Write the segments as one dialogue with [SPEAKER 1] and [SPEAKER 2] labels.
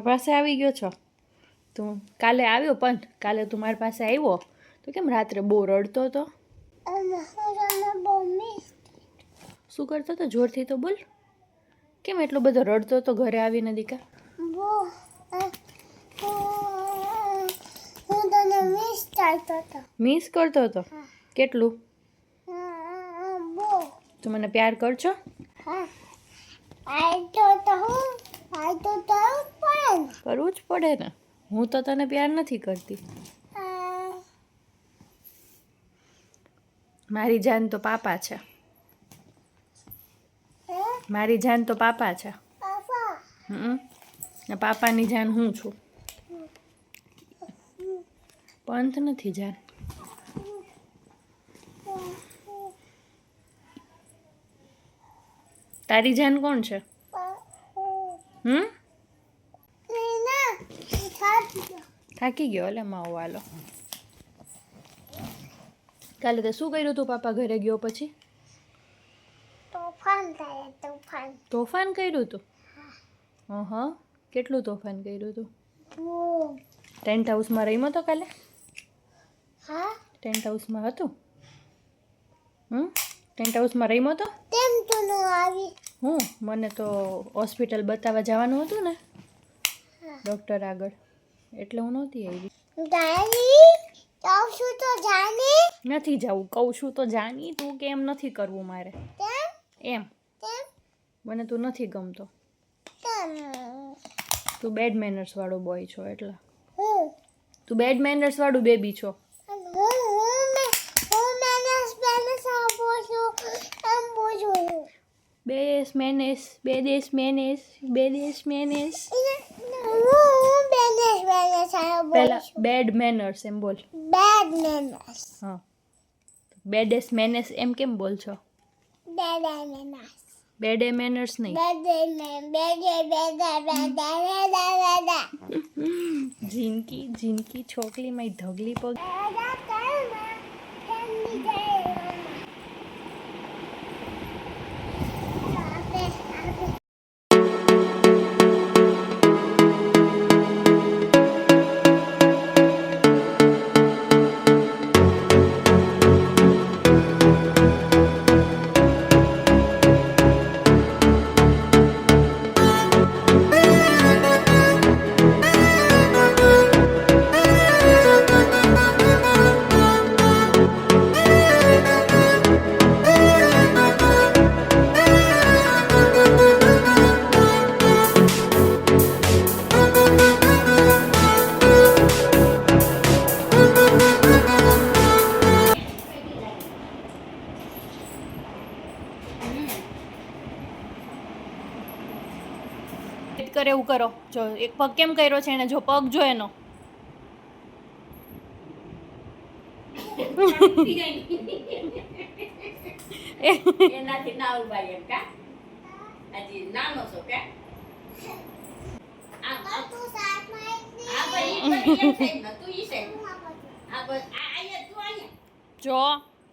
[SPEAKER 1] પાસે આવી ગયો છો તું? કાલે આવ્યો પણ કાલે તું મારી પાસે આવ્યો તો કેમ રાત્રે બહુ રડતો હતો? શું કરતો હતો? જોરથી તો બોલ. કેમ એટલો બધો રડતો હતો ઘરે આવીને દીકા? મિસ કરતો હતો? કેટલું? તું મને પ્યાર કરશો? કરવું જ પડે ને. હું તો તને પ્યાર નથી કરતી. મારી જાન તો પાપા છે. મારી જાન તો પાપા છે. ને પાપાની જાન હું છું. પંથ નથી જાન. તારી જાન કોણ છે? થાકી ગયો એટલે માવો વાલો. કાલે તે શું કર્યું તું પાપા ઘરે ગયો પછી? તોફાન કર્યું તું? હા. કેટલું તોફાન કર્યું તું? ટેન્ટ હાઉસમાં રમ્યો તો કાલે? ટેન્ટ હાઉસમાં હતું? ટેન્ટ હાઉસમાં રમ્યો તો? હું મને તો હોસ્પિટલ બતાવવા જવાનું હતું ને ડૉક્ટર આગળ, એટલે હું નહોતી આવી. નથી જવું. કહું છું તો જાની. તું કેમ નથી કરવું મારે? એમ મને તું નથી ગમતો. તું બેડ મેનર્સ વાળો બોય છો એટલે. તું બેડ મેનર્સ વાળું બેબી છો. બેસ મેનેસ બેદેશ મેનેસ બેદેશ મેનેસ. પેલા બેડ મેનર્સ એમ બોલ. હા. બેડેસ મેનેસ એમ કેમ બોલ છો? બેડે મેનર્સ નહીં. જિંદગી જિંદગી છોકરી માં ધગલી પગ. કરે એવું કરો. જો એક પગ કેમ કર્યો છે એને? જો પગ જો એનો.
[SPEAKER 2] એનાથી ના ઉભાઈ એમ કા? હજી નાનો છો કે? આ તું સાઈડમાં એક ની. આ ભાઈ એક સાઈડ ના તું ઈ સાઈડ. આ બસ આ અહીંયા તું અહીંયા.
[SPEAKER 1] જો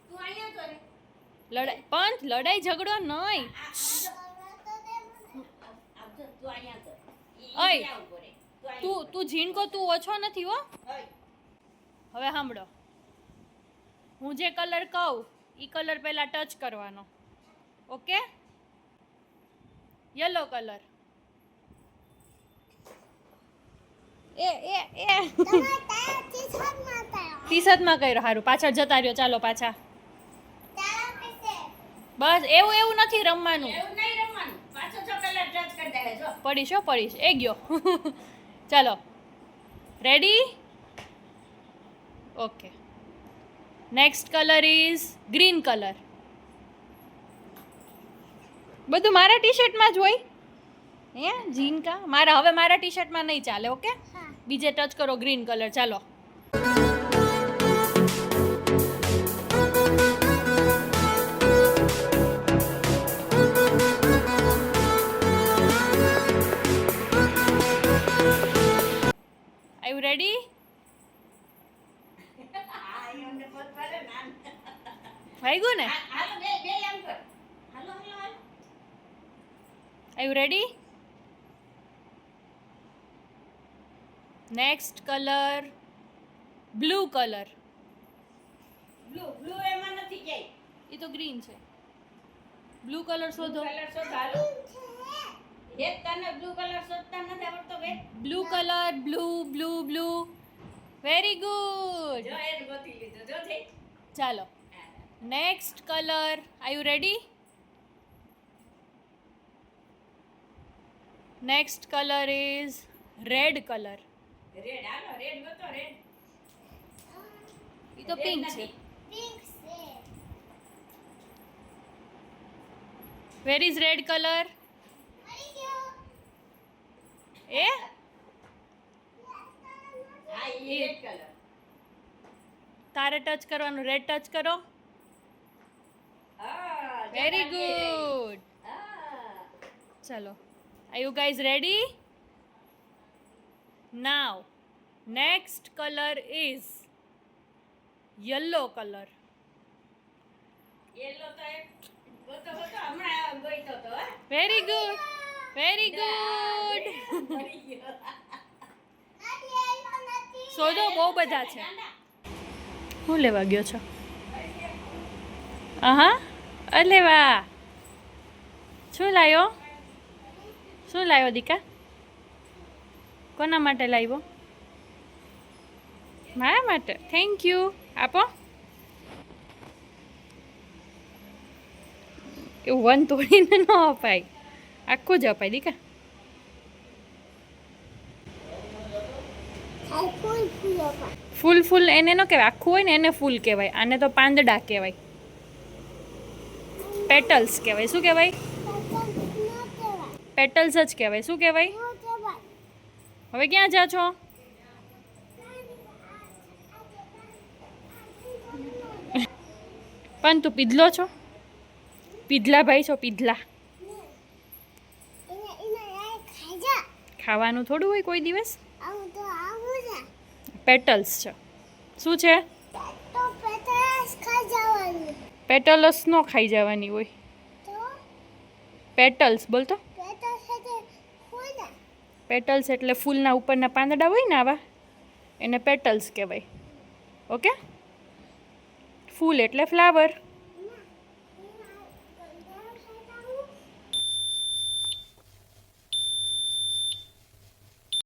[SPEAKER 2] તું અહીંયા તો રે.
[SPEAKER 1] લડાઈ પંથ લડાઈ ઝઘડો નહીં. તું ઝીણકો તું ઓછો નથી હો. હવે સાંભળો, હું જે કલર કહું એ કલર પહેલા ટચ કરવાનો. ઓકે? Yellow colour. ટી શર્ટમાં કર્યો. સારું, પાછળ જતા રહ્યો. ચાલો પાછા. બસ એવું નથી રમવાનું. પડીશ હો પડીશ. એ ગયો. ચાલો ready? Okay. Next colour is green colour. બધું મારા ટી શર્ટમાં જ હોય હે જીનકા? હવે મારા ટી શર્ટમાં નહીં ચાલે. ઓકે? બીજે ટચ કરો ગ્રીન કલર. ચાલો. રેડી? વાગ્યું ને? Are you ready? Next colour blue colour.
[SPEAKER 2] Blue blue એમાં નથી ક્યાંય.
[SPEAKER 1] એ તો ગ્રીન છે. બ્લુ કલર શોધો.
[SPEAKER 2] કલર શોધ હાલો. એક તને બ્લુ કલર શોધતા નથી આવડતો બે.
[SPEAKER 1] Blue colour blue blue blue. Very good.
[SPEAKER 2] જો એને ગોતી લીધો જો થઈ.
[SPEAKER 1] ચાલો next colour. Are you ready? Next colour is red colour.
[SPEAKER 2] Red હાલો રેડ ગોતો રેડ.
[SPEAKER 1] એ તો પિંક છે. Where is red colour? એ
[SPEAKER 2] હા ઈ રેડ કલર.
[SPEAKER 1] તારે ટચ કરવાનું. રેડ ટચ કરો.
[SPEAKER 2] હા
[SPEAKER 1] વેરી ગુડ.
[SPEAKER 2] હા
[SPEAKER 1] ચલો are you guys ready? Now next colour is yellow colour.
[SPEAKER 2] Yellow તો એક ગોતો ગોતો હમણાં ગોઈતો તો હે.
[SPEAKER 1] Very good very good.
[SPEAKER 2] મળી ગયો.
[SPEAKER 1] શોધો બહુ બધા છે. હું લેવા ગયો છો? આહા અલે વાહ. શું લાવ્યો? શું લાવ્યો દીકા? કોના માટે લાવ્યો? મારા માટે. Thank you. આપો. એવું વન તોડીને ન અપાય, આખું જ અપાય દીકા. ફૂલ ફૂલ એને ન કહેવાય, આખું હોય ને એને ફૂલ કહેવાય. આને તો પાંદડા કહેવાય, પેટલ્સ કહેવાય. શું કહેવાય? પેટલ્સ જ કહેવાય. શું કહેવાય? હવે ક્યાં જા છો? પણ તું પીધલો છો? પીધલા ભાઈ છો? પીધલા ખાવાનું થોડું હોય કોઈ દિવસ. પેટલ્સ છે. શું છે? પેટલ્સ નો ખાઈ જવાની હોય. પેટલ્સ બોલતો. પેટલ્સ એટલે ફૂલના ઉપરના પાંદડા હોય ને આવા, એને પેટલ્સ કહેવાય. ઓકે. ફૂલ એટલે ફ્લાવર.